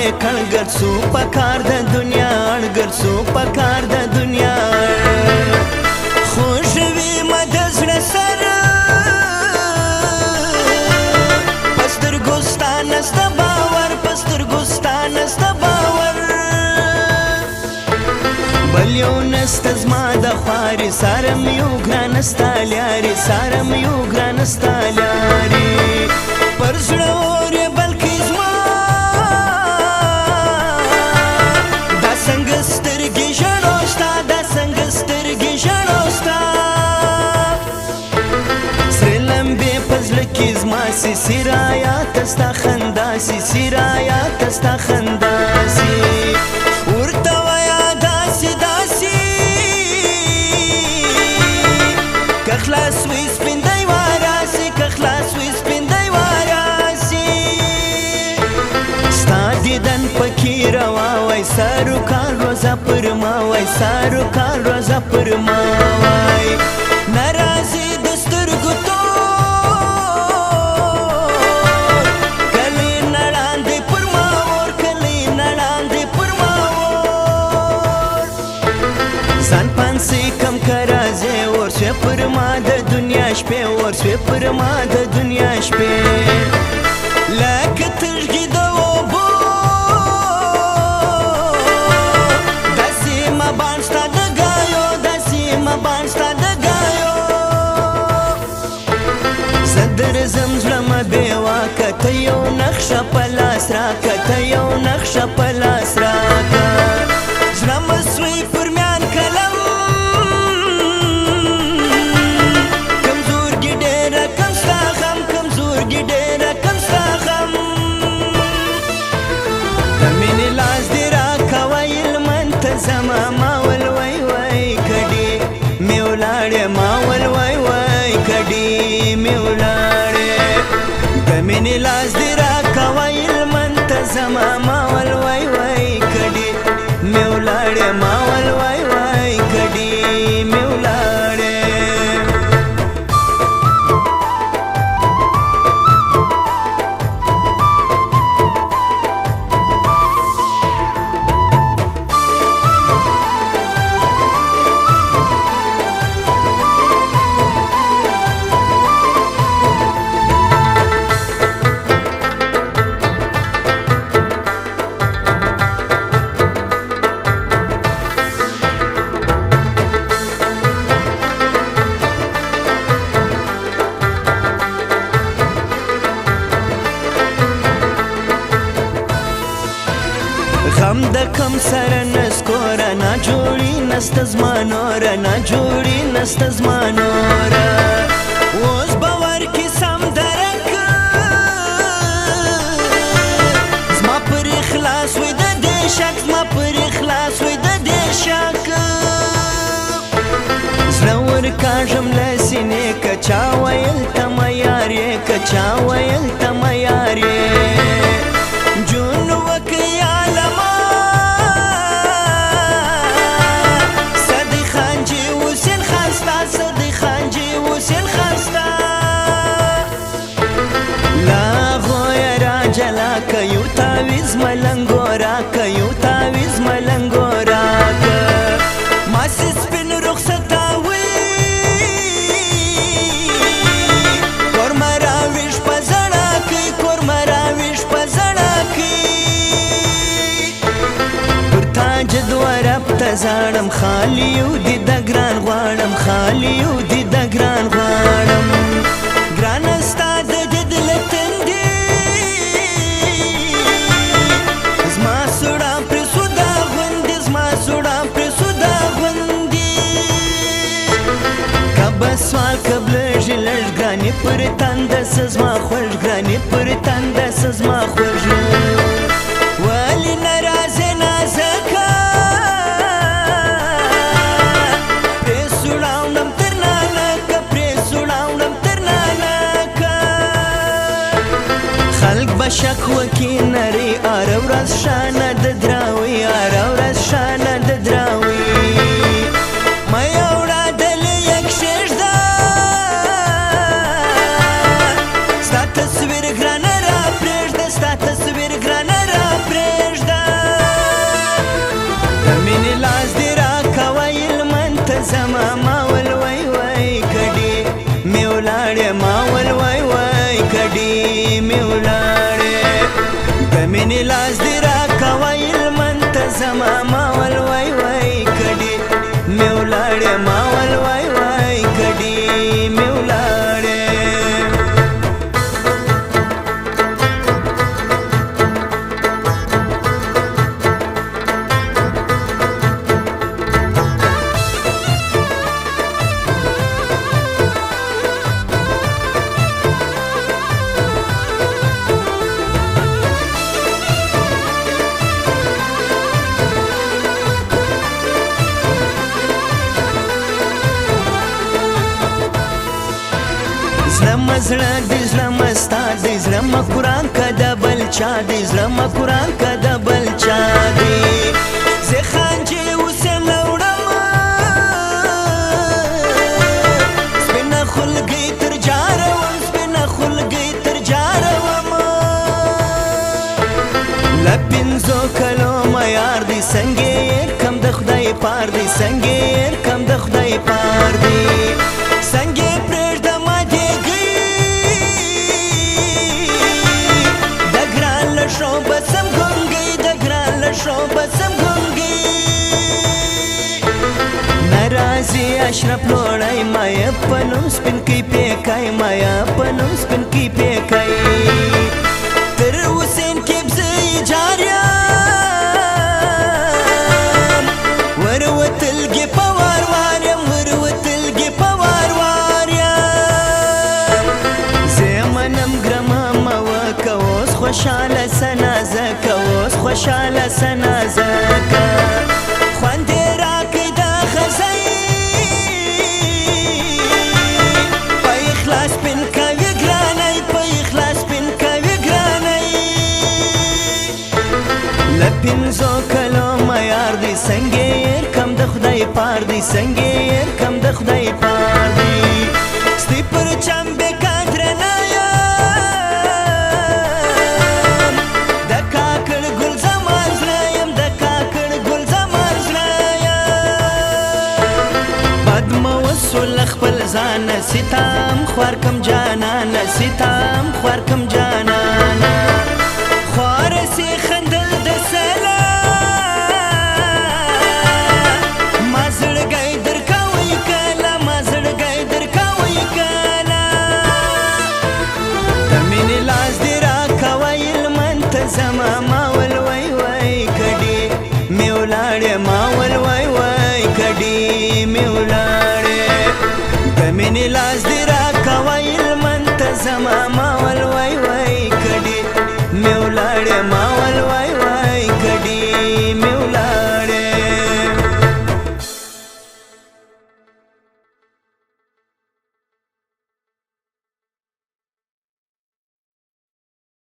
دې کړ ګرځو په کار د دنیا ګرځو په کار د دنیا خوشوي مد زړه سره پستر ګستان است باور پستر ګستان است باور بل یو نست زما د خواري سارم یو ګران ستا لیاري سارم یو ګران ستا لیاري پر زړه اورې بلکې زما دا څنګه سترګې ژړو ستا دا څنګه سترګې ژړو ستا سرې لمبې په زړه کې زما سي رایات ستا خندا سي رایات ستا خندا سي ورته وایه داسې داسې که خلاص وي سپین دی واراسي که خلاص وي سپین دی واراسي ستا دیدن پکې روا وای سارو کال روزه پر ما وای سارو کال روزه پر ما وای ناراضي د سترګو تور کلي نړاندې پر ما اور کلي نړاندې پر ما اور ځان پانسې کم کرازې ورشوې پر ما د دنیا شپې ورشوې پر ما د دنیا شپې لکه تږي د اوبو داسې ما باندې ستا د ګایو داسې ما باندې ستا د ګایو زه درځم زړه مه بېواکه ته یو نقشه په لاس راکه ته یو نقشه په لاس راکه زړه مه سوی پر میان قلم کمزورګي ډېره کم ستا غم کمزورګي ډېره کم ستا غم د مینې لاس دې راکه ویل منتظمه ما ول وای وای کډې مې ولاړې ما ول وای وای کډې مې ولاړې د مینې لاس دې راکه ویل منتظمه ما ول وای وای کډې مې ولاړې ما ول وای وای کډې مې ولاړې غم د کم سره نسکوره نا جوړي نست زما نوره نا جوړي نست زما نوره اوس به ورکې سم درک زما پر اخلاص وي د دې شک زما پر اخلاص وي د دې شک زړه ورکاږم له سینې که چا ویل ته معیار یې که چا ویل ته معیار یې جون وکړې عالمه حسین خسته لا غویا را جلا که یو تاویز ملنګو راکه یو تاویز ملنګو راکه ماسې سپین رخصتاوي کورمه راویش په زړه کې کورمه راویش په زړه کې پر تاج دوه رب ته ځاړم خالي یو دي د ګران غواړم خالي یو دي د ګران غواړم ګران ستا د دد له تندې زما سوړه پرې سودا غوندې زما سوړه پرې سودا غوندې که به سوال کب لږې لږ ګرانې پر تنده څه زما خوږ ګرانې پر تنده څه زما خوږ ولې ناراضې نازکه خلق بشک وکی نری آره ورځ شانه د دراوي آره ورځ شانه د دراوي ما یوړه دل یک شیشده ستا تصویر ګرانه را پرېږده ستا تصویر ګرانه را پرېږده منتظمه ما ول وای وای کډي می ولاړې ما ول وای وای کډي می ولاړې د مینې لاس دې راکویل منتظمه ما ول وای وای کډي می ولاړې ما ول وای وای کډي می ولاړې زړه دې زړه مستا دې زړه ما قرآن کا د بل چا دې زړه ما قرآن کا د بل چا دې زه خانجې اوس نه وړم سپینه خلګۍ تر جاره وم سپینه خلګۍ تر جاره وم له پنځو کلو ما یار دې څنګه کم د خدای پار دې څنګه کم د خدای پار دې څنګه پرېږدم شو بسم ګونګي د ګران شو بسم ګونګي ناراضي اشرف لوړای ما پنوم سپین کی پیکای ما پنوم سپین کی پیکای تر حسین کې بزې جاریا ور وتلګي پوار وارم ور وتلګي پوار وارم زمنم ګرما ما وکوس خوشاله سنازک اوس خوشاله سنازک خوندې راکې د خزۍ په اخلاص پن کوي ګرانۍ په اخلاص پن کوي ګرانۍ له پنځو کلو ما یار دې څنګه کم د خدای پار دې څنګه کم د خدای پار دې ستی پر چمبې کاندره نه خپل ځان ستام خوار کم جانان ستام خوار کم جانان خوار سي خندل د سلام ما زړګی در کوي کله ما زړګی در کوي کله د مینې لاس دې راکویل منتظمه ما ول وای وای کډي می ولاړې ما ول وای وای کډي می ولاړې د مینې لاس دې راکویل منتظمه ما ول وای وای